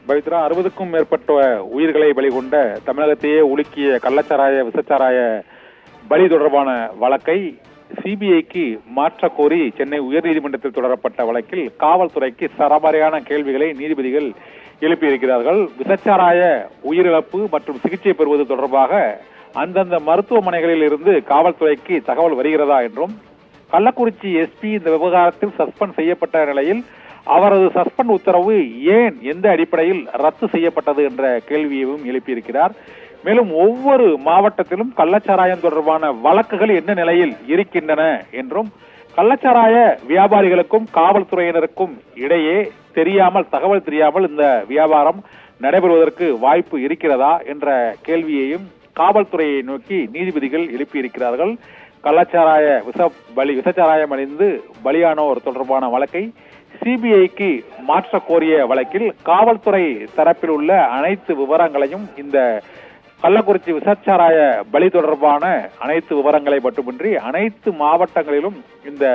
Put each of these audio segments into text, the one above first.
பவித்ரா, 60க்கும் மேற்பட்ட உயிர்களை பலி கொண்ட தமிழகத்தையே உலுக்கிய கள்ளச்சாராய விசச்சாராய பலி தொடர்பான வழக்கை சிபிஐக்கு மாற்ற கோரி சென்னை உயர்நீதிமன்றத்தில் தொடரப்பட்ட வழக்கில் காவல்துறைக்கு சரமாரியான கேள்விகளை நீதிபதிகள் எழுப்பியிருக்கிறார்கள். விசச்சாராய உயிரிழப்பு மற்றும் சிகிச்சை பெறுவது தொடர்பாக அந்தந்த மருத்துவமனைகளில் இருந்து காவல்துறைக்கு தகவல் வருகிறதா என்றும், கள்ளக்குறிச்சி எஸ்பி இந்த விவகாரத்தில் சஸ்பெண்ட் செய்யப்பட்ட நிலையில் அவரது சஸ்பெண்ட் உத்தரவு ஏன் எந்த அடிப்படையில் ரத்து செய்யப்பட்டது என்ற கேள்வியையும் எழுப்பியிருக்கிறார். மேலும் ஒவ்வொரு மாவட்டத்திலும் கள்ளச்சாராயம் தொடர்பான வழக்குகள் என்ன நிலையில் இருக்கின்றன என்றும், கள்ளச்சாராய வியாபாரிகளுக்கும் காவல்துறையினருக்கும் இடையே தகவல் தெரியாமல் இந்த வியாபாரம் நடைபெறுவதற்கு வாய்ப்பு இருக்கிறதா என்ற கேள்வியையும் காவல்துறையை நோக்கி நீதிபதிகள் எழுப்பியிருக்கிறார்கள். கள்ளச்சாராய விசச்சாராயம் அடைந்து பலியானோர் தொடர்பான வழக்கை சிபிஐக்கு மாற்ற கோரிய வழக்கில் காவல்துறை தரப்பில் உள்ள அனைத்து விவரங்களையும், இந்த கள்ளக்குறிச்சி விசச்சாராய பலி தொடர்பான அனைத்து விவரங்களை மட்டுமின்றி அனைத்து மாவட்டங்களிலும் இந்த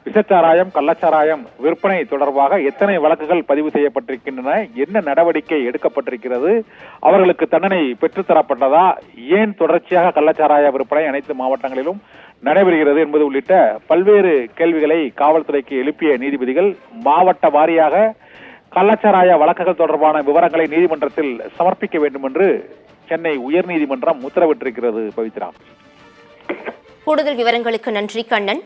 விசச்சாராயம் கள்ளச்சாராயம் விற்பனை தொடர்பாக எத்தனை வழக்குகள் பதிவு செய்யப்பட்டிருக்கின்றன, என்ன நடவடிக்கை எடுக்கப்பட்டிருக்கிறது, அவர்களுக்கு தண்டனை பெற்றுத்தரப்பட்டதா, ஏன் தொடர்ச்சியாக கள்ளச்சாராய விற்பனை அனைத்து மாவட்டங்களிலும் நடைபெறுகிறது என்பது உள்ளிட்ட பல்வேறு கேள்விகளை காவல்துறைக்கு எழுப்பிய நீதிபதிகள் மாவட்ட வாரியாக கள்ளச்சாராய வழக்குகள் தொடர்பான விவரங்களை நீதிமன்றத்தில் சமர்ப்பிக்க வேண்டும் என்று சென்னை உயர்நீதிமன்றம் உத்தரவிட்டிருக்கிறது. பவித்ரா, கூடுதல் விவரங்களுக்கு நன்றி கண்ணன்.